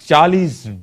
40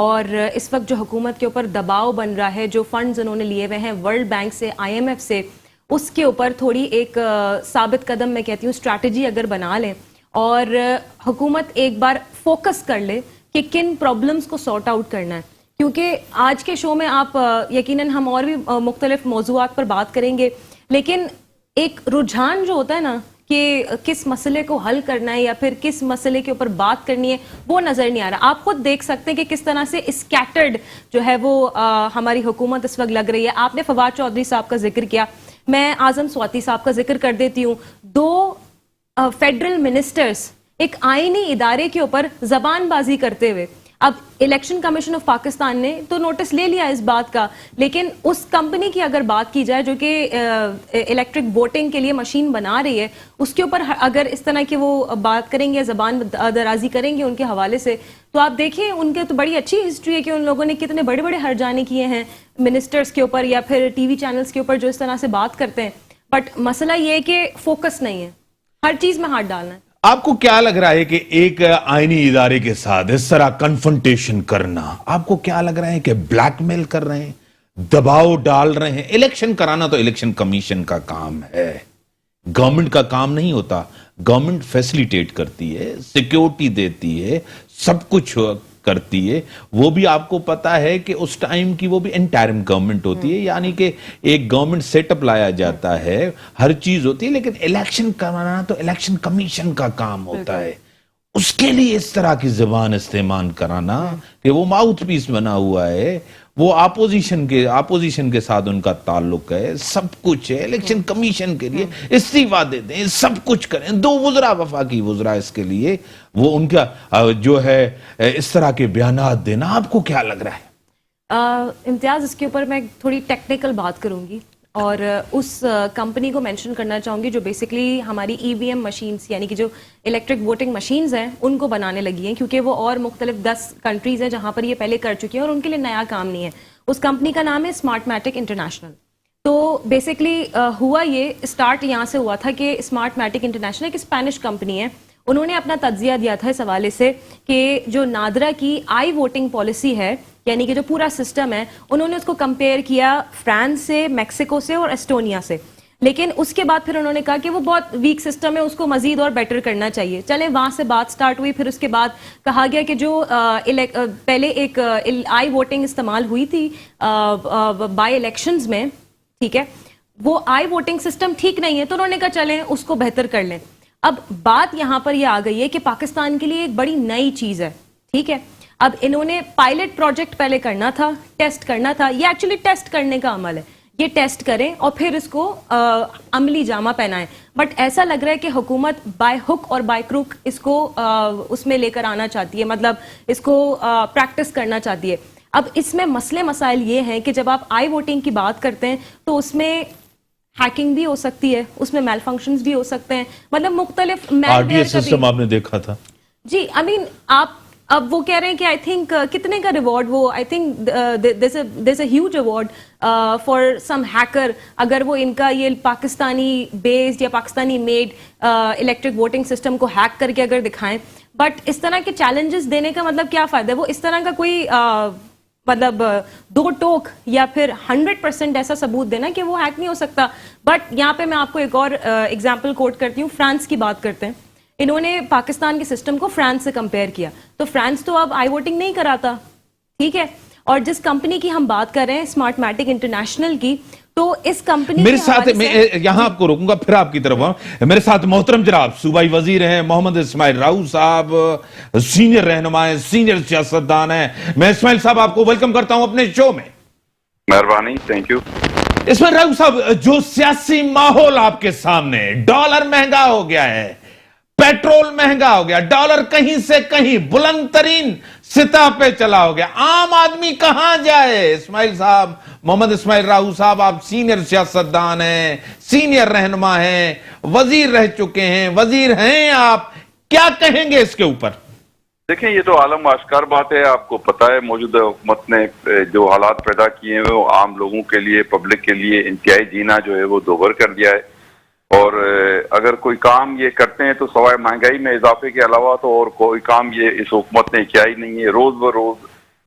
اور اس وقت جو حکومت کے اوپر دباؤ بن رہا ہے، جو فنڈز انہوں نے لیے ہوئے ہیں ورلڈ بینک سے، IMF سے، اس کے اوپر تھوڑی ایک ثابت قدم میں کہتی ہوں اسٹریٹجی اگر بنا لیں اور حکومت ایک بار فوکس کر لے کہ کن پرابلمز کو سارٹ آؤٹ کرنا ہے. کیونکہ آج کے شو میں آپ یقیناً ہم اور بھی مختلف موضوعات پر بات کریں گے، لیکن ایک رجحان جو ہوتا ہے نا کہ کس مسئلے کو حل کرنا ہے یا پھر کس مسئلے کے اوپر بات کرنی ہے، وہ نظر نہیں آ رہا. آپ خود دیکھ سکتے ہیں کہ کس طرح سے اسکیٹرڈ جو ہے وہ ہماری حکومت اس وقت لگ رہی ہے. آپ نے فواد چودھری صاحب کا ذکر کیا، میں اعظم سواتی صاحب کا ذکر کر دیتی ہوں. 2 فیڈرل منسٹرز ایک آئینی ادارے کے اوپر زبان بازی کرتے ہوئے. اب الیکشن کمیشن آف پاکستان نے تو نوٹس لے لیا اس بات کا، لیکن اس کمپنی کی اگر بات کی جائے جو کہ الیکٹرک ووٹنگ کے لیے مشین بنا رہی ہے، اس کے اوپر اگر اس طرح کی وہ بات کریں گے، زبان درازی کریں گے ان کے حوالے سے، تو آپ دیکھیں ان کے تو بڑی اچھی ہسٹری ہے کہ ان لوگوں نے کتنے بڑے بڑے ہرجانے کیے ہیں منسٹرز کے اوپر یا پھر ٹی وی چینلز کے اوپر جو اس طرح سے بات کرتے ہیں. بٹ مسئلہ یہ ہے کہ فوکس نہیں ہے، ہر چیز میں ہاتھ ڈالنا ہے. آپ کو کیا لگ رہا ہے کہ ایک آئینی ادارے کے ساتھ اس طرح کنفرنٹیشن کرنا، آپ کو کیا لگ رہا ہے کہ بلیک میل کر رہے ہیں، دباؤ ڈال رہے ہیں؟ الیکشن کرانا تو الیکشن کمیشن کا کام ہے، گورنمنٹ کا کام نہیں ہوتا. گورنمنٹ فیسلیٹیٹ کرتی ہے، سیکیورٹی دیتی ہے، سب کچھ کرتی ہے. وہ بھی آپ کو پتا ہے کہ اس ٹائم کی وہ بھی انٹرم گورنمنٹ ہوتی ہے، یعنی کہ ایک گورنمنٹ سیٹ اپ لایا جاتا ہے، ہر چیز ہوتی ہے، لیکن الیکشن کرانا تو الیکشن کمیشن کا کام ہوتا ہے. اس کے لیے اس طرح کی زبان استعمال کرانا کہ وہ ماؤتھ پیس بنا ہوا ہے، وہ اپوزیشن کے ساتھ ان کا تعلق ہے، سب کچھ ہے. الیکشن کمیشن کے لیے استعفیٰ دے دیں، سب کچھ کریں. 2 وزراء، وفاقی وزراء، اس کے لیے وہ ان کا جو ہے اس طرح کے بیانات دینا، آپ کو کیا لگ رہا ہے؟ امتیاز، اس کے اوپر میں تھوڑی ٹیکنیکل بات کروں گی اور اس کمپنی کو مینشن کرنا چاہوں گی جو بیسکلی ہماری EVM مشینز یعنی کہ جو الیکٹرک ووٹنگ مشینز ہیں ان کو بنانے لگی ہیں، کیونکہ وہ اور مختلف 10 کنٹریز ہیں جہاں پر یہ پہلے کر چکی ہیں اور ان کے لیے نیا کام نہیں ہے. اس کمپنی کا نام ہے اسمارٹ میٹک انٹرنیشنل. تو بیسکلی ہوا یہ اسٹارٹ یہاں سے ہوا تھا کہ اسمارٹ میٹک انٹرنیشنل ایک اسپینش کمپنی ہے. انہوں نے اپنا تجزیہ دیا تھا اس حوالے سے کہ جو نادرا کی آئی ووٹنگ پالیسی ہے، یعنی کہ جو پورا سسٹم ہے، انہوں نے اس کو کمپیئر کیا فرانس سے، میکسیکو سے اور ایسٹونیا سے. لیکن اس کے بعد پھر انہوں نے کہا کہ وہ بہت ویک سسٹم ہے، اس کو مزید اور بیٹر کرنا چاہیے. چلیں وہاں سے بات سٹارٹ ہوئی. پھر اس کے بعد کہا گیا کہ جو پہلے ایک آئی ووٹنگ استعمال ہوئی تھی بائی الیکشنز میں، ٹھیک ہے، وہ آئی ووٹنگ سسٹم ٹھیک نہیں ہے، تو انہوں نے کہا چلیں اس کو بہتر کر لیں. اب بات یہاں پر یہ آ گئی ہے کہ پاکستان کے لیے ایک بڑی نئی چیز ہے، ٹھیک ہے. اب انہوں نے پائلٹ پروجیکٹ پہلے کرنا تھا، ٹیسٹ کرنا تھا. یہ ایکچولی ٹیسٹ کرنے کا عمل ہے، یہ ٹیسٹ کریں اور پھر اس کو عملی جامہ پہنائیں. بٹ ایسا لگ رہا ہے کہ حکومت بائی ہک اور بائی کروک اس کو اس میں لے کر آنا چاہتی ہے، مطلب اس کو پریکٹس کرنا چاہتی ہے. اب اس میں مسئلے مسائل یہ ہیں کہ جب آپ آئی ووٹنگ کی بات کرتے ہیں تو اس میں ہیکنگ بھی ہو سکتی ہے، اس میں میل فنکشنز بھی ہو سکتے ہیں، مطلب مختلف RDS سسٹم آپ نے دیکھا تھا جی. آئی مین آپ اب وہ کہہ رہے ہیں کہ آئی تھنک کتنے کا ریوارڈ، وہ I think there's a huge award for some hacker اگر وہ ان کا یہ پاکستانی بیسڈ یا Pakistani made electric voting system کو ہیک کر کے اگر دکھائیں. بٹ اس طرح کے چیلنجز دینے کا مطلب کیا فائدہ ہے؟ وہ اس طرح کا کوئی مطلب 2 ٹوک یا پھر 100% ایسا ثبوت دینا کہ وہ ہیک نہیں ہو سکتا. بٹ یہاں پہ میں آپ کو ایک اور ایگزامپل کوٹ کرتی ہوں. فرانس کی بات کرتے ہیں. انہوں نے پاکستان کے سسٹم کو فرانس سے کمپیئر کیا، تو فرانس تو اب آئی ووٹنگ نہیں کراتا، ٹھیک ہے. اور جس کمپنی کی ہم بات کر رہے ہیں اسمارٹ میٹک انٹرنیشنل کی، تو اس کمپنی میرے ساتھ میں یہاں آپ کو روکوں گا، پھر آپ کی طرف آؤں. میرے ساتھ محترم جناب صوبائی وزیر ہیں محمد اسماعیل راؤ صاحب، سینئر رہنما ہیں، سینئر سیاستدان ہیں. میں اسماعیل صاحب آپ کو ویلکم کرتا ہوں اپنے شو میں. مہربانی، تھینک یو. اسماعیل راؤ صاحب، جو سیاسی ماحول آپ کے سامنے، ڈالر مہنگا ہو گیا ہے، پیٹرول مہنگا ہو گیا، ڈالر کہیں سے کہیں بلند ترین سطح پہ چلا ہو گیا، عام آدمی کہاں جائے؟ اسماعیل صاحب، محمد اسماعیل راؤ صاحب، آپ سینئر سیاستدان ہیں، سینئر رہنما ہیں، وزیر رہ چکے ہیں، وزیر ہیں آپ، کیا کہیں گے اس کے اوپر؟ دیکھیں، یہ تو عالم آشکار بات ہے. آپ کو پتا ہے موجودہ حکومت نے جو حالات پیدا کیے ہیں وہ عام لوگوں کے لیے، پبلک کے لیے انتہائی جینا جو ہے وہ دوبھر کر دیا ہے. اور اگر کوئی کام یہ کرتے ہیں تو سوائے مہنگائی میں اضافے کے علاوہ تو اور کوئی کام یہ اس حکومت نے کیا ہی نہیں ہے. روز بروز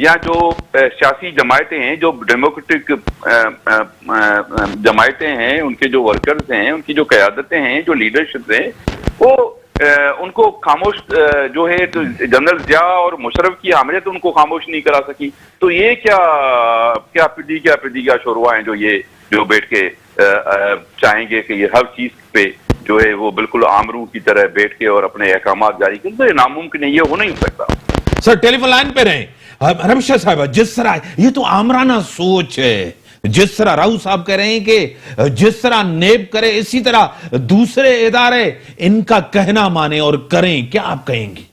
یا جو سیاسی جماعتیں ہیں، جو ڈیموکریٹک جماعتیں ہیں، ان کے جو ورکرز ہیں، ان کی جو قیادتیں ہیں، جو لیڈرشپ ہیں، وہ ان کو خاموش جو ہے جنرل ضیاء اور مشرف کی حمایت ان کو خاموش نہیں کرا سکی. تو یہ کیا پردی کا شوروا ہیں جو بیٹھ کے چاہیں گے کہ یہ ہر چیز پہ جو ہے وہ بالکل آمروں کی طرح بیٹھ کے اور اپنے احکامات جاری کریں. تو یہ ناممکن ہے، یہ ہو نہیں سکتا. سر ٹیلی فون لائن پہ رہیں. رمشا صاحبہ، جس طرح یہ تو آمرانہ سوچ ہے، جس طرح راؤ صاحب کہہ رہے ہیں کہ جس طرح نیب کرے اسی طرح دوسرے ادارے ان کا کہنا مانے اور کریں، کیا آپ کہیں گی؟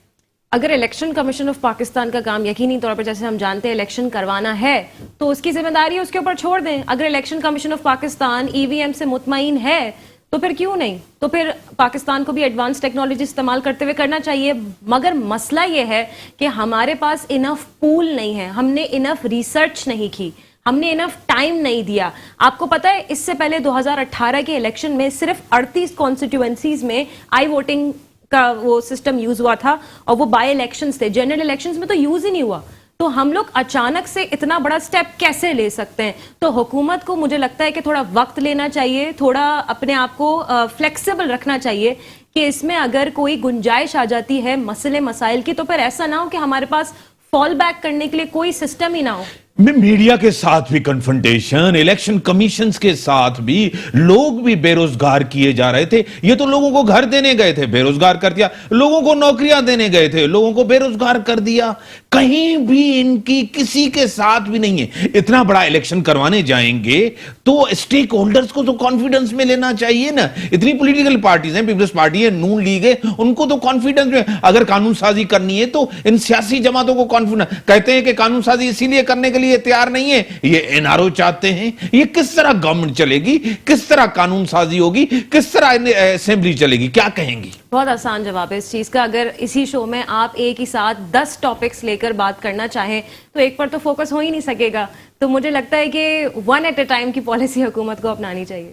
اگر الیکشن کمیشن آف پاکستان کا کام یقینی طور پر جیسے ہم جانتے ہیں الیکشن کروانا ہے تو اس کی ذمہ داری اس کے اوپر چھوڑ دیں. اگر Election Commission of Pakistan E V M سے مطمئن ہے تو پھر کیوں نہیں؟ تو پھر پاکستان کو بھی ایڈوانس ٹیکنالوجی استعمال کرتے ہوئے کرنا چاہیے. مگر مسئلہ یہ ہے کہ ہمارے پاس انف پول نہیں ہے، ہم نے انف ریسرچ نہیں کی، ہم نے انف ٹائم نہیں دیا. آپ کو پتا ہے اس سے پہلے 2018 کے الیکشن میں صرف 38 کانسٹیٹوئنسیز میں آئی ووٹنگ کا وہ سسٹم یوز ہوا تھا، اور وہ بائی الیکشنز تھے. جنرل الیکشنز میں تو یوز ہی نہیں ہوا. تو ہم لوگ اچانک سے اتنا بڑا سٹیپ کیسے لے سکتے ہیں؟ تو حکومت کو مجھے لگتا ہے کہ تھوڑا وقت لینا چاہیے، تھوڑا اپنے آپ کو فلیکسیبل رکھنا چاہیے کہ اس میں اگر کوئی گنجائش آ جاتی ہے مسئلے مسائل کی تو پھر ایسا نہ ہو کہ ہمارے پاس فال بیک کرنے کے لیے کوئی سسٹم ہی نہ ہو. میڈیا کے ساتھ بھی کنفرنٹیشن، الیکشن کمیشنز کے ساتھ بھی لوگ بھی بے روزگار کیے جا رہے تھے. یہ تو لوگوں کو گھر دینے گئے تھے، بے روزگار کر دیا. لوگوں کو نوکریاں دینے گئے تھے، لوگوں کو بے روزگار کر دیا. کہیں بھی ان کی کسی کے ساتھ بھی نہیں ہے. اتنا بڑا الیکشن کروانے جائیں گے تو اسٹیک ہولڈرز کو تو کانفیڈنس میں لینا چاہیے نا. اتنی پولیٹیکل پارٹیز ہیں، پیپلز پارٹی ہے، نون لیگ ہے، ان کو تو کانفیڈنس میں اگر قانون سازی کرنی ہے تو ان سیاسی جماعتوں کو کانفیڈنس. کہتے ہیں کہ قانون سازی اسی لیے کرنے کے لیے تیار نہیں ہے، یہ این آر او چاہتے ہیں. یہ کس طرح گورنمنٹ چلے گی، کس طرح قانون سازی ہوگی، کس طرح اسمبلی چلے گی؟ کیا کہیں گی؟ بہت آسان جواب ہے اس چیز کا. اگر اسی شو میں آپ ایک ہی ساتھ 10 ٹاپکس لے کر بات کرنا چاہیں تو ایک پر تو فوکس ہو ہی نہیں سکے گا. تو مجھے لگتا ہے کہ ون ایٹ اے ٹائم کی پالیسی حکومت کو اپنانی چاہیے.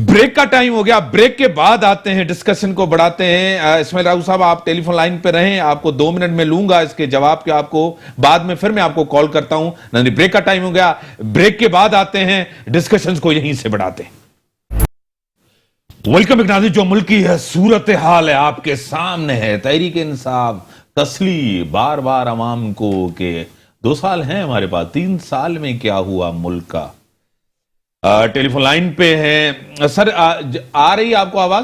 بریک کا ٹائم ہو گیا، بریک کے بعد آتے ہیں، ڈسکشن کو بڑھاتے ہیں. اسماعیل راؤ صاحب آپ ٹیلی فون لائن پہ رہیں، آپ کو 2 منٹ میں لوں گا اس کے جواب کے، آپ کو بعد میں پھر میں آپ کو کال کرتا ہوں. بریک کا ٹائم ہو گیا، بریک کے بعد آتے ہیں، ڈسکشنز کو یہیں سے بڑھاتے ہیں. ویلکم ایک ناظرین، جو ملکی ہے صورتحال ہے آپ کے سامنے ہے. تحریک انصاف تسلی بار بار عوام کو کہ 2 سال ہیں ہمارے پاس، 3 سال میں کیا ہوا ملک کا. ٹیلی فون لائن پہ ہیں سر، آ رہی ہے آپ کو آواز؟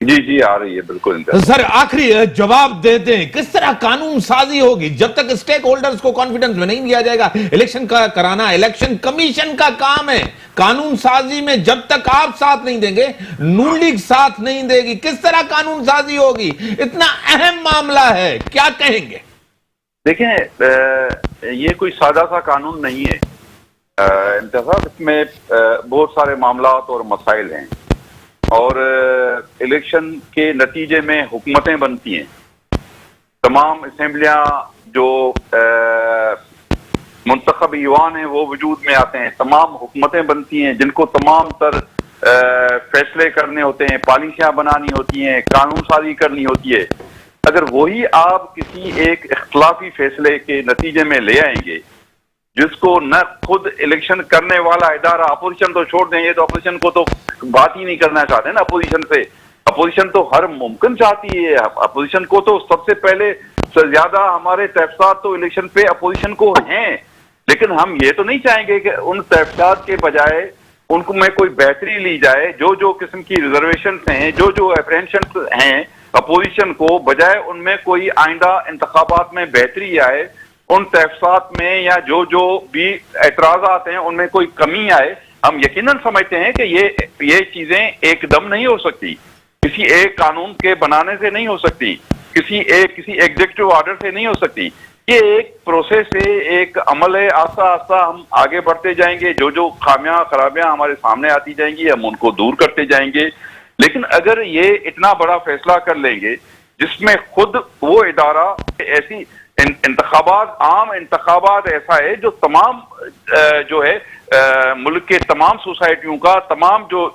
جی آ رہی ہے بالکل. سر آخری جواب دے دیں، کس طرح قانون سازی ہوگی جب تک اسٹیک ہولڈرز کو کانفیڈنس میں نہیں لیا جائے گا؟ الیکشن کا کرانا الیکشن کمیشن کا کام ہے. قانون سازی میں جب تک آپ ساتھ نہیں دیں گے، نون لیگ ساتھ نہیں دے گی، کس طرح قانون سازی ہوگی؟ اتنا اہم معاملہ ہے، کیا کہیں گے؟ دیکھیں، یہ کوئی سادہ سا قانون نہیں ہے. انتخاب اس میں بہت سارے معاملات اور مسائل ہیں، اور الیکشن کے نتیجے میں حکومتیں بنتی ہیں. تمام اسمبلیاں جو منتخب ایوان ہیں وہ وجود میں آتے ہیں. تمام حکومتیں بنتی ہیں جن کو تمام تر فیصلے کرنے ہوتے ہیں، پالیسیاں بنانی ہوتی ہیں، قانون سازی کرنی ہوتی ہے. اگر وہی آپ کسی ایک اختلافی فیصلے کے نتیجے میں لے آئیں گے جس کو نہ خود الیکشن کرنے والا ادارہ، اپوزیشن تو چھوڑ دیں، یہ تو اپوزیشن کو تو بات ہی نہیں کرنا چاہتے نا. اپوزیشن سے اپوزیشن تو ہر ممکن چاہتی ہے. اپوزیشن کو تو سب سے پہلے زیادہ ہمارے تحفظات تو الیکشن پہ اپوزیشن کو ہیں، لیکن ہم یہ تو نہیں چاہیں گے کہ ان تحفظات کے بجائے ان کو میں کوئی بہتری لی جائے. جو قسم کی ریزرویشنز ہیں، جو اپریہنشنز ہیں اپوزیشن کو، بجائے ان میں کوئی آئندہ انتخابات میں بہتری آئے، ان تحفظات میں یا جو بھی اعتراضات ہیں ان میں کوئی کمی آئے. ہم یقیناً سمجھتے ہیں کہ یہ چیزیں ایک دم نہیں ہو سکتی، کسی ایک قانون کے بنانے سے نہیں ہو سکتی، کسی ایگزیکٹو آرڈر سے نہیں ہو سکتی. یہ ایک پروسیس ہے، ایک عمل ہے. آہستہ آہستہ ہم آگے بڑھتے جائیں گے. جو خامیاں خرابیاں ہمارے سامنے آتی جائیں گی ہم ان کو دور کرتے جائیں گے. لیکن اگر یہ اتنا بڑا فیصلہ کر لیں گے جس میں خود وہ ادارہ ایسی انتخابات، عام انتخابات ایسا ہے جو تمام جو ہے ملک کے تمام سوسائٹیوں کا، تمام جو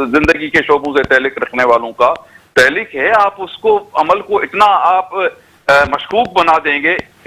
زندگی کے شعبوں سے تعلق رکھنے والوں کا تعلق ہے، آپ اس کو عمل کو اتنا آپ مشکوک بنا دیں گے،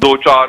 2-4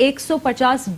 150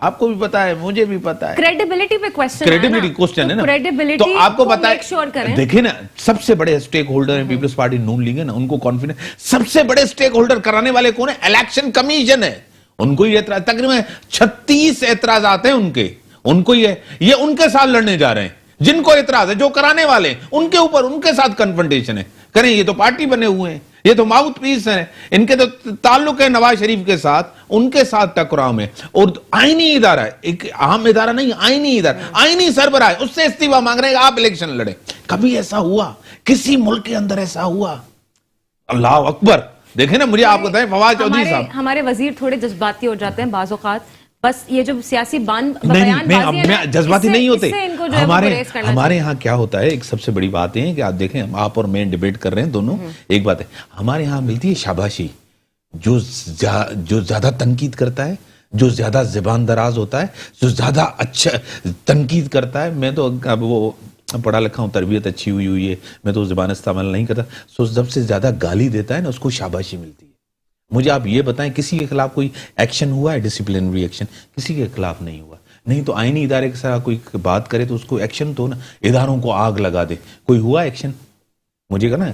آپ کو بھی پتا ہے, مجھے بھی پتا ہے. کریڈیبلٹی پہ کوسچن کریڈیبلٹی کوسچن ہے نا, کریڈیبلٹی تو آپ کو پتا ہے, دیکھیں نا سب سے بڑے سٹیک ہولڈر ہیں پیپلز پارٹی نون لیگ ہے نا, ان کو کانفیڈنس, سب سے بڑے سٹیک ہولڈر کرانے والے کون ہیں؟ الیکشن کمیشن ہے. ان کو یہ اعتراض, تقریباً 36 اعتراضات ہیں ان کے, ان کو یہ ان کے ساتھ لڑنے جا رہے ہیں جن کو اعتراض ہے, جو کرانے والے ہیں ان کے اوپر ان کے ساتھ کنفرنٹیشن ہے. کریں, یہ تو پارٹی بنے ہوئے ہیں, یہ تو ماؤتھ پیس ہیں, ان کے تو تعلق ہے نواز شریف کے ساتھ, ان کے ساتھ ٹکراؤ میں. اور آئینی ادارہ ہے, ایک اہم ادارہ نہیں, آئینی ادارہ, آئینی سربراہ ہے, اس سے استعفا مانگ رہے ہیں آپ الیکشن لڑیں. کبھی ایسا ہوا کسی ملک کے اندر؟ ایسا ہوا؟ اللہ اکبر. دیکھیں نا, مجھے آپ بتائیں فواد چودھری صاحب, ہمارے وزیر تھوڑے جذباتی ہو جاتے ہیں بعض اوقات, بس یہ جو سیاسی بیان نہیں, میں جذباتی نہیں ہوتے. ہمارے یہاں کیا ہوتا ہے, ایک سب سے بڑی بات ہے کہ آپ دیکھیں, آپ اور میں ڈیبیٹ کر رہے ہیں دونوں, ایک بات ہے ہمارے یہاں ملتی ہے شاباشی. جو زیادہ تنقید کرتا ہے, جو زیادہ زبان دراز ہوتا ہے, جو زیادہ اچھا تنقید کرتا ہے, میں تو اب وہ پڑھا لکھا ہوں, تربیت اچھی ہوئی ہے, میں تو زبان استعمال نہیں کرتا, سو سب سے زیادہ گالی دیتا ہے نا اس کو شاباشی ملتی ہے. مجھے آپ یہ بتائیں کسی کے خلاف کوئی ایکشن ہوا ہے, ڈسپلنری ایکشن کسی کے خلاف نہیں ہوا. نہیں تو آئینی ادارے کے ساتھ کوئی بات کرے تو اس کو ایکشن تو نا, اداروں کو آگ لگا دے. کوئی ہوا ایکشن؟ مجھے کہنا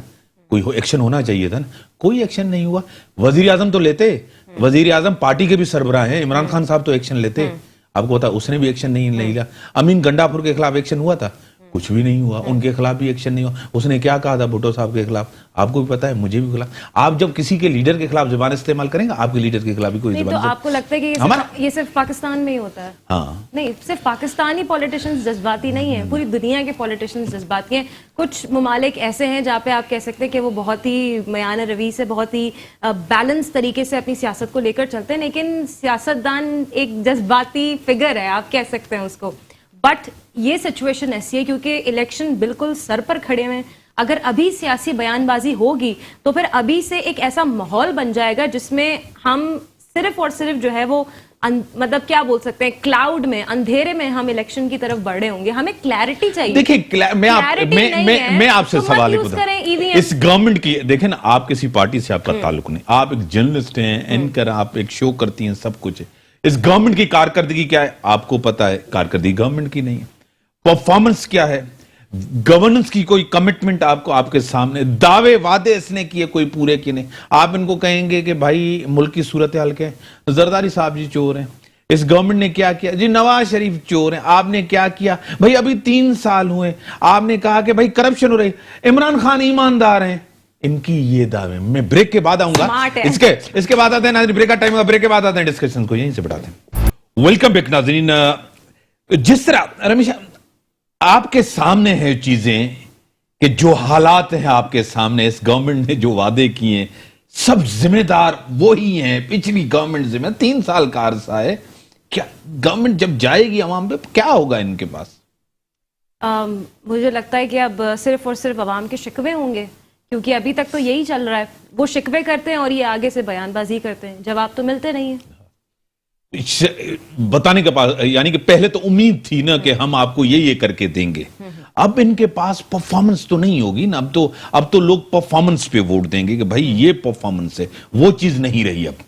کوئی ایکشن ہونا چاہیے تھا نا, کوئی ایکشن نہیں ہوا. وزیر اعظم تو لیتے, وزیر اعظم پارٹی کے بھی سربراہ ہیں, عمران خان صاحب تو ایکشن لیتے. آپ کو پتا اس نے بھی ایکشن نہیں لیا. امین گنڈا پور کے خلاف ایکشن ہوا تھا, کچھ بھی نہیں ہوا. ان کے خلاف بھی ایکشن نہیں ہوا. اس نے کیا کہا تھا بھٹو صاحب کے خلاف, آپ کو بھی پتا ہے, مجھے بھی خلاف. آپ جب کسی کے لیڈر کے خلاف زبان استعمال کریں گے, آپ کے لیڈر کے خلاف بھی کوئی زبان. تو آپ کو لگتا ہے کہ یہ صرف پاکستان میں ہی ہوتا ہے؟ ہاں, نہیں, صرف پاکستانی پولیٹیشنز جذباتی نہیں ہیں, پوری دنیا کے پولیٹیشنز جذباتی ہیں. کچھ ممالک ایسے ہیں جہاں پہ آپ کہہ سکتے ہیں کہ وہ بہت ہی میان روی سے, بہت ہی بیلنس طریقے سے اپنی سیاست کو لے کر چلتے ہیں, لیکن سیاستدان ایک جذباتی فگر ہے, آپ کہہ سکتے ہیں اس کو. بٹ یہ سچویشن ایسی ہے کیونکہ الیکشن بالکل سر پر کھڑے ہوئے ہیں. اگر ابھی سیاسی بیان بازی ہوگی تو پھر ابھی سے ایک ایسا ماحول بن جائے گا جس میں ہم صرف اور صرف جو ہے وہ مطلب کیا بول سکتے ہیں, کلاؤڈ میں, اندھیرے میں ہم الیکشن کی طرف بڑھے ہوں گے. ہمیں کلیئرٹی چاہیے. دیکھیں, میں آپ سے سوال پوچھتا ہوں, اس گورنمنٹ کی دیکھیں نا, آپ کسی پارٹی سے آپ کا تعلق نہیں, آپ ایک جرنلسٹ ہیں, اینکر, آپ ایک شو کرتی ہیں, سب کچھ ہے. اس گورنمنٹ کی کارکردگی کیا ہے آپ کو پتا ہے, کارکردگی گورنمنٹ کی نہیں ہے. پرفارمنس کیا ہے, گورننس کی کوئی کمٹمنٹ آپ کو, آپ کے سامنے دعوے وعدے اس نے کیے, کوئی پورے کیے نہیں. آپ ان کو کہیں گے کہ بھائی ملک کی صورتحال کیا ہے, زرداری صاحب جی چور ہیں, اس گورنمنٹ نے کیا کیا جی, نواز شریف چور ہیں, آپ نے کیا کیا بھائی, ابھی 3 سال ہوئے, آپ نے کہا کہ بھائی کرپشن ہو رہی, عمران خان ایماندار ہیں. ان کی یہ دعوے. میں بریک کے بعد آؤں گا, اس کے بعد آتے ہیں ناظرین, بریک کا ٹائم ہوگا, بریک کے بعد آتے ہیں, ڈسکشن کو یہیں سے بڑھاتے ہیں. ویلکم بیک ناظرین. جس طرح رمیش آپ کے سامنے ہے چیزیں کہ جو حالات ہیں آپ کے سامنے, اس گورنمنٹ نے جو وعدے کیے ہیں سب ذمہ دار وہی ہیں, پچھلی گورنمنٹ ذمہ, 3 سال کا عرصہ ہے. کیا گورنمنٹ جب جائے گی عوام پہ کیا ہوگا ان کے پاس؟ مجھے لگتا ہے کہ اب صرف اور صرف عوام کے شکوے ہوں گے, کیونکہ ابھی تک تو یہی چل رہا ہے. وہ شکوے کرتے ہیں اور یہ آگے سے بیان بازی کرتے ہیں, جواب تو ملتے نہیں ہیں. بتانے کے پاس, یعنی کہ پہلے تو امید تھی نا کہ ہم آپ کو یہ کر کے دیں گے, اب ان کے پاس پرفارمنس تو نہیں ہوگی نا. اب تو لوگ پرفارمنس پہ ووٹ دیں گے کہ بھائی یہ پرفارمنس ہے, وہ چیز نہیں رہی. اب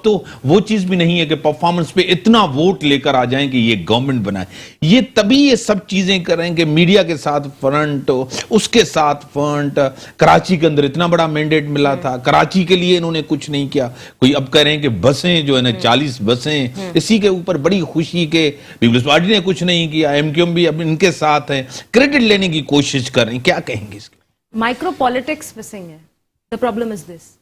تو وہ چیز بھی نہیں ہے کہ پرفارمنس پہ اتنا ووٹ لے کر آ جائیں کہ یہ گورنمنٹ بنائے. یہ تبھی یہ سب چیزیں کریں کہ میڈیا کے ساتھ فرنٹ, اس کے ساتھ فرنٹ. کراچی کے اندر اتنا بڑا مینڈیٹ ملا تھا, کراچی کے لیے انہوں نے کچھ نہیں کیا. کوئی اب کہہ رہے ہیں کہ بسیں جو ہے نا 40 بسیں, اسی کے اوپر بڑی خوشی کے پیپلز پارٹی نے کچھ نہیں کیا, ایم کیو ایم بھی اب ان کے ساتھ ہے, کریڈٹ لینے کی کوشش کر رہے ہیں. کیا کہیں گے اس کے؟ مائکرو پالیٹکس مسنگ ہے. The problem is this.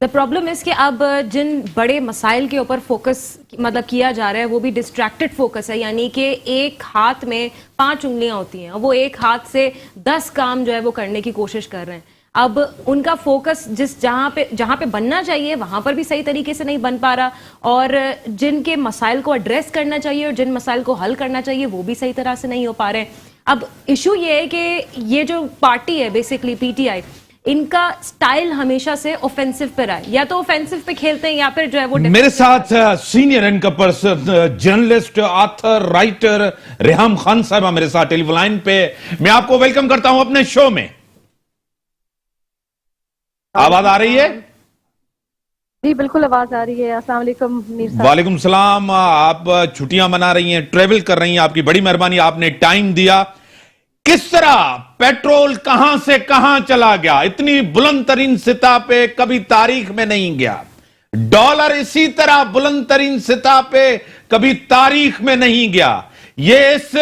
The problem is کہ اب جن بڑے مسائل کے اوپر فوکس مطلب کیا جا رہا ہے وہ بھی ڈسٹریکٹڈ فوکس ہے, یعنی کہ ایک ہاتھ میں 5 انگلیاں ہوتی ہیں, وہ ایک ہاتھ سے 10 کام جو ہے وہ کرنے کی کوشش کر رہے ہیں. اب ان کا فوکس جہاں پہ بننا چاہیے وہاں پر بھی صحیح طریقے سے نہیں بن پا رہا, اور جن کے مسائل کو ایڈریس کرنا چاہیے اور جن مسائل کو حل کرنا چاہیے وہ بھی صحیح طرح سے نہیں ہو پا رہے. اب ایشو یہ ہے کہ یہ جو پارٹی ہے بیسکلی پی ٹی آئی, ان کا سٹائل ہمیشہ سے اوفینسو پہ رہا ہے, یا تو اوفینسو پہ کھیلتے ہیں یا پھر جو ہے وہ. میرے ساتھ senior anchor person, journalist, author, writer Reham Khan صاحبہ میرے ساتھ ٹیلی فون لائن پہ. میں آپ کو ویلکم کرتا ہوں اپنے شو میں. آواز آ رہی ہے؟ جی بالکل آواز آ رہی ہے. السلام علیکم میر صاحب. وعلیکم السلام. آپ چھٹیاں منا رہی ہیں, ٹریول کر رہی ہیں, آپ کی بڑی مہربانی, آپ نے ٹائم دیا. کس طرح پیٹرول کہاں سے کہاں چلا گیا, اتنی بلند ترین سطح پہ کبھی تاریخ میں نہیں گیا. ڈالر اسی طرح بلند ترین سطح پہ کبھی تاریخ میں نہیں گیا. یہ اس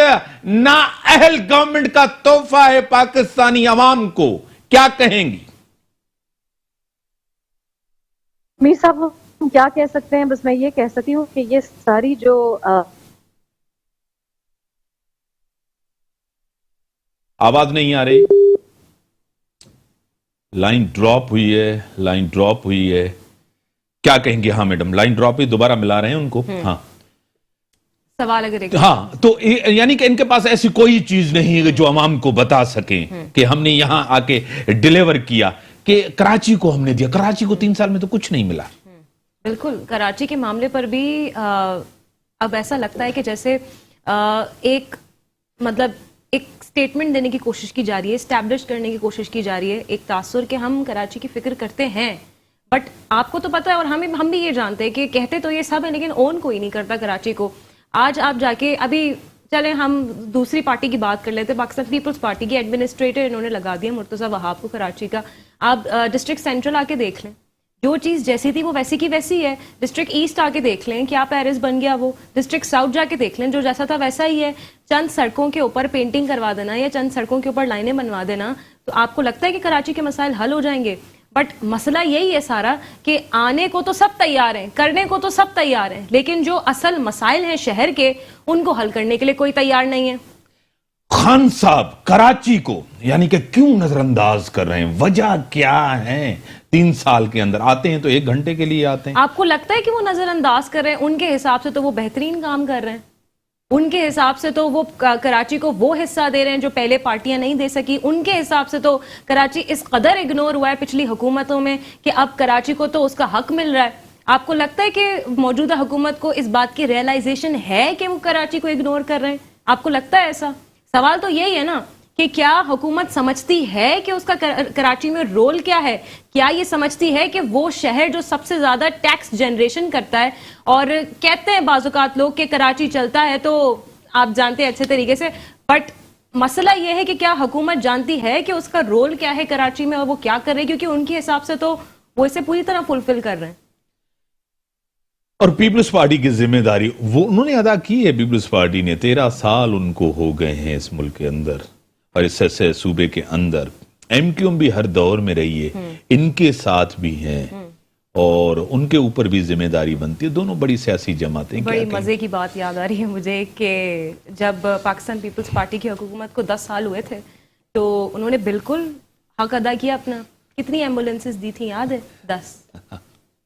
نااہل گورنمنٹ کا تحفہ ہے پاکستانی عوام کو. کیا کہیں گی؟ میر صاحب ہم کیا کہہ سکتے ہیں, بس میں یہ کہہ سکتی ہوں کہ یہ ساری جو آواز نہیں آ رہی, لائن ڈراپ ہوئی ہے. کیا کہیں گے؟ ہاں میڈم لائن ڈراپ ہوئی, دوبارہ ملا رہے ہیں ان کو. ہاں سوال اگر ایک ہاں, تو یعنی کہ ان کے پاس ایسی کوئی چیز نہیں ہے جو عوام کو بتا سکیں کہ ہم نے یہاں آ کے ڈیلیور کیا, کہ کراچی کو ہم نے دیا. کراچی کو 3 سال میں تو کچھ نہیں ملا. بالکل کراچی کے معاملے پر بھی اب ایسا لگتا ہے کہ جیسے ایک مطلب ایک سٹیٹمنٹ دینے کی کوشش کی جا رہی ہے, اسٹیبلش کرنے کی کوشش کی جا رہی ہے ایک تاثر کہ ہم کراچی کی فکر کرتے ہیں. بٹ آپ کو تو پتا ہے اور ہم بھی یہ جانتے ہیں کہ کہتے تو یہ سب ہیں لیکن اون کوئی نہیں کرتا کراچی کو. آج آپ جا کے ابھی چلیں ہم دوسری پارٹی کی بات کر لیتے, پاکستان پیپلز پارٹی کے ایڈمنسٹریٹر انہوں نے لگا دیا مرتضی وہاب کو کراچی کا. آپ ڈسٹرکٹ سینٹرل آ کے دیکھ لیں, جو چیز جیسی تھی وہ ویسی کی ویسی ہے. ڈسٹرکٹ ایسٹ آ کے دیکھ لیں کیا پیرس بن گیا وہ. ڈسٹرکٹ ساؤتھ جا کے دیکھ لیں جو جیسا تھا ویسا ہی ہے. چند سڑکوں کے اوپر پینٹنگ کروا دینا یا چند سڑکوں کے اوپر لائنیں بنوا دینا تو آپ کو لگتا ہے کہ کراچی کے مسائل حل ہو جائیں گے. بٹ مسئلہ یہی ہے سارا کہ آنے کو تو سب تیار ہیں, کرنے کو تو سب تیار ہیں, لیکن جو اصل مسائل ہیں شہر کے ان کو حل کرنے کے لیے کوئی تیار نہیں ہے. خان صاحب کراچی کو یعنی کہ کیوں نظر انداز کر رہے ہیں, وجہ کیا ہے؟ 3 سال کے اندر آتے ہیں تو 1 گھنٹے کے لیے آتے ہیں. آپ کو لگتا ہے کہ وہ نظر انداز کر رہے ہیں؟ ان کے حساب سے تو وہ بہترین کام کر رہے ہیں. ان کے حساب سے تو وہ کراچی کو وہ حصہ دے رہے ہیں جو پہلے پارٹیاں نہیں دے سکی. ان کے حساب سے تو کراچی اس قدر اگنور ہوا ہے پچھلی حکومتوں میں کہ اب کراچی کو تو اس کا حق مل رہا ہے. آپ کو لگتا ہے کہ موجودہ حکومت کو اس بات کی ریئلائزیشن ہے کہ وہ کراچی کو اگنور کر رہے ہیں؟ آپ کو لگتا ہے ایسا؟ سوال تو یہی ہے نا کہ کیا حکومت سمجھتی ہے کہ اس کا کراچی میں رول کیا ہے؟ کیا یہ سمجھتی ہے کہ وہ شہر جو سب سے زیادہ ٹیکس جنریشن کرتا ہے, اور کہتے ہیں بعض اوقات لوگ کہ کراچی چلتا ہے تو آپ جانتے ہیں اچھے طریقے سے, بٹ مسئلہ یہ ہے کہ کیا حکومت جانتی ہے کہ اس کا رول کیا ہے کراچی میں اور وہ کیا کر رہے ہیں؟ کیونکہ ان کے حساب سے تو وہ اسے پوری طرح فلفل کر رہے ہیں. اور پیپلز پارٹی کی ذمہ داری وہ انہوں نے ادا کی ہے. پیپلز پارٹی نے 13 سال ان کو ہو گئے ہیں اس ملک کے اندر اور اس ایسے صوبے کے اندر. ایم کیو ایم بھی ہر دور میں رہی ہے, ان کے ساتھ بھی ہیں اور ان کے اوپر بھی ذمہ داری بنتی ہے. دونوں بڑی سیاسی جماعتیں. بڑی مزے کی بات یاد آ رہی ہے مجھے کہ جب پاکستان پیپلز پارٹی کی حکومت کو 10 سال ہوئے تھے تو انہوں نے بالکل حق ادا کیا اپنا. کتنی ایمبولینسز دی تھیں یاد ہے؟ 10.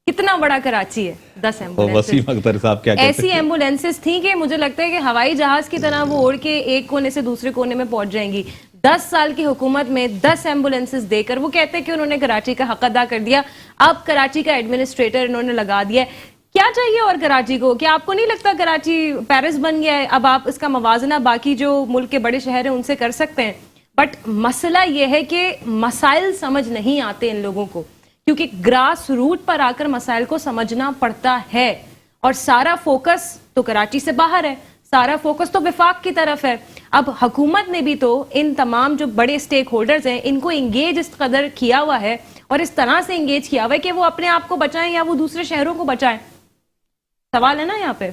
کتنا بڑا کراچی ہے, 10 وسیم اختر صاحب کیا کہتے ہیں, ایسی ایمبولینسز تھیں کہ مجھے لگتا ہے کہ ہوائی جہاز کی طرح وہ اڑ کے ایک کونے سے دوسرے کونے میں پہنچ جائیں گی. 10 سال کی حکومت میں 10 ایمبولینسز دے کر وہ کہتے ہیں کہ انہوں نے کراچی کا حق ادا کر دیا. اب کراچی کا ایڈمنسٹریٹر انہوں نے لگا دیا ہے. کیا چاہیے اور کراچی کو؟ کیا آپ کو نہیں لگتا کراچی پیرس بن گیا ہے؟ اب آپ اس کا موازنہ باقی جو ملک کے بڑے شہر ہیں ان سے کر سکتے ہیں, بٹ مسئلہ یہ ہے کہ مسائل سمجھ نہیں آتے ان لوگوں کو, کیونکہ گراس روٹ پر آ کر مسائل کو سمجھنا پڑتا ہے. اور سارا فوکس تو کراچی سے باہر ہے, سارا فوکس تو وفاق کی طرف ہے. اب حکومت نے بھی تو ان تمام جو بڑے سٹیک ہولڈرز ہیں ان کو انگیج اس قدر کیا ہوا ہے اور اس طرح سے انگیج کیا ہوا ہے کہ وہ اپنے آپ کو بچائیں یا وہ دوسرے شہروں کو بچائیں. سوال ہے نا یہاں پہ.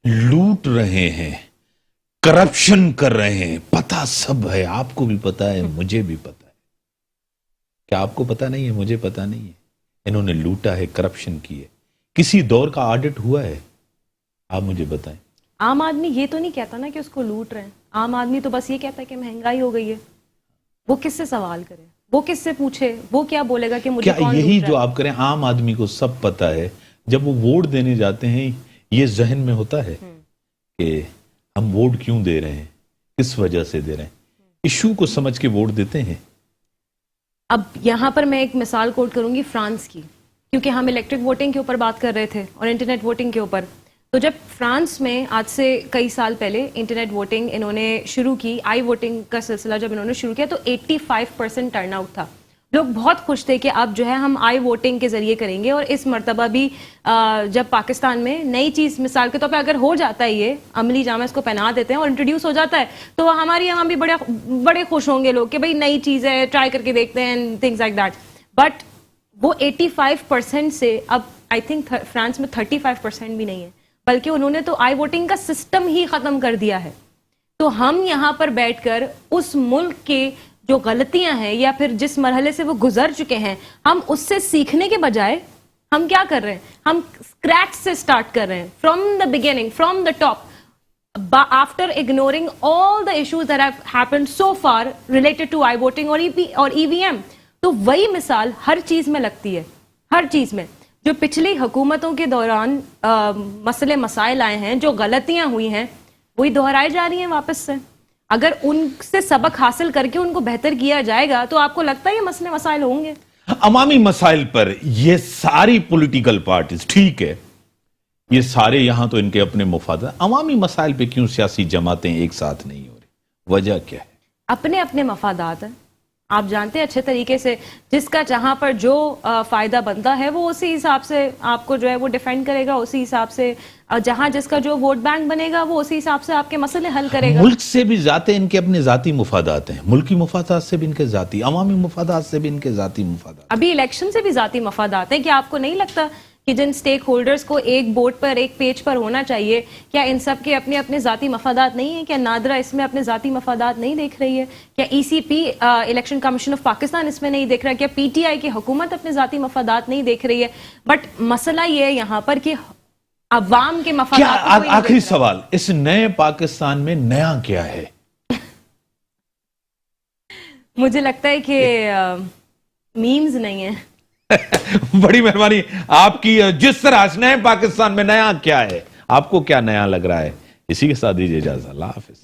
لوٹ رہے ہیں, کرپشن کر رہے ہیں, پتہ سب ہے. آپ کو بھی پتا ہے, مجھے بھی پتا ہے. کیا آپ کو پتا نہیں ہے؟ مجھے پتا نہیں ہے. انہوں نے لوٹا ہے, کرپشن کی ہے. کسی دور کا آڈٹ ہوا ہے؟ آپ مجھے بتائیں. عام آدمی یہ تو نہیں کہتا نا کہ اس کو لوٹ رہے ہیں. عام آدمی تو بس یہ کہتا ہے کہ مہنگائی ہو گئی ہے. وہ کس سے سوال کرے, وہ کس سے پوچھے, وہ کیا بولے گا کہ مجھے کون یہی لوٹ جو رہا ہے؟ آپ کریں, عام آدمی کو سب پتا ہے. جب وہ ووٹ دینے جاتے ہیں یہ ذہن میں ہوتا ہے کہ ہم ووٹ کیوں دے رہے ہیں, کس وجہ سے دے رہے ہیں. ایشو کو سمجھ کے ووٹ دیتے ہیں. اب یہاں پر میں ایک مثال کوٹ کروں گی فرانس کی, کیونکہ ہم الیکٹرک ووٹنگ کے اوپر بات کر رہے تھے اور انٹرنیٹ ووٹنگ کے اوپر. تو جب فرانس میں آج سے کئی سال پہلے انٹرنیٹ ووٹنگ انہوں نے شروع کی, آئی ووٹنگ کا سلسلہ جب انہوں نے شروع کیا تو 85% ٹرن آؤٹ تھا. لوگ بہت خوش تھے کہ اب جو ہے ہم آئی ووٹنگ کے ذریعے کریں گے، اور اس مرتبہ بھی جب پاکستان میں نئی چیز مثال کے طور پہ اگر ہو جاتا ہے، یہ عملی جامہ اس کو پہنا دیتے ہیں اور انٹروڈیوس ہو جاتا ہے، تو ہماری یہاں بھی بڑے خوش ہوں گے لوگ کہ بھئی نئی چیز ہے، ٹرائی کر کے دیکھتے ہیں، تھنگز لائک دیٹ. بٹ وہ 85% سے اب آئی تھنک فرانس میں 35% بھی نہیں ہے، بلکہ انہوں نے تو آئی ووٹنگ کا سسٹم ہی ختم کر دیا ہے. تو ہم یہاں پر بیٹھ کر اس ملک کے جو غلطیاں ہیں یا پھر جس مرحلے سے وہ گزر چکے ہیں، ہم اس سے سیکھنے کے بجائے ہم کیا کر رہے ہیں؟ ہم اسکریچ سے سٹارٹ کر رہے ہیں، from the beginning, from the top, after ignoring all the issues that have happened so far related to I voting اور ای وی ایم. تو وہی مثال ہر چیز میں لگتی ہے، ہر چیز میں. جو پچھلی حکومتوں کے دوران مسئلے مسائل آئے ہیں، جو غلطیاں ہوئی ہیں، وہی دہرائی جا رہی ہیں واپس سے. اگر ان سے سبق حاصل کر کے ان کو بہتر کیا جائے گا تو آپ کو لگتا ہے یہ مسئلے مسائل ہوں گے؟ عوامی مسائل پر یہ ساری پولیٹیکل پارٹیز، ٹھیک ہے یہ سارے یہاں تو ان کے اپنے مفادات، عوامی مسائل پہ کیوں سیاسی جماعتیں ایک ساتھ نہیں ہو رہی؟ وجہ کیا ہے؟ اپنے اپنے مفادات ہیں. آپ جانتے ہیں اچھے طریقے سے، جس کا جہاں پر جو فائدہ بنتا ہے وہ اسی حساب سے آپ کو جو ہے وہ ڈیفینڈ کرے گا، اسی حساب سے جہاں جس کا جو ووٹ بینک بنے گا وہ اسی حساب سے آپ کے مسئلے حل کرے گا. ملک سے بھی ذاتی ان کے اپنے ذاتی مفادات ہیں، ملکی مفادات سے بھی ان کے ذاتی، عوامی مفادات سے بھی ان کے ذاتی مفادات. ابھی الیکشن سے بھی ذاتی مفادات ہیں. کیا آپ کو نہیں لگتا کہ جن سٹیک ہولڈرز کو ایک بورڈ پر ایک پیج پر ہونا چاہیے، کیا ان سب کے اپنے اپنے ذاتی مفادات نہیں ہیں؟ کیا نادرا اس میں اپنے ذاتی مفادات نہیں دیکھ رہی ہے؟ کیا ای سی پی الیکشن کمیشن آف پاکستان اس میں نہیں دیکھ رہا؟ کیا پی ٹی آئی کی حکومت اپنے ذاتی مفادات نہیں دیکھ رہی ہے؟ بٹ مسئلہ یہ ہے یہاں پر کہ عوام کے مفادات کو کوئی نہیں آخری دیکھ رہا. سوال، اس نئے پاکستان میں نیا کیا ہے؟ مجھے لگتا ہے کہ میمز نہیں ہیں. بڑی مہربانی آپ کی. جس طرح نئے پاکستان میں نیا کیا ہے، آپ کو کیا نیا لگ رہا ہے؟ اسی کے ساتھ دیجیے اجازت. اللہ حافظ.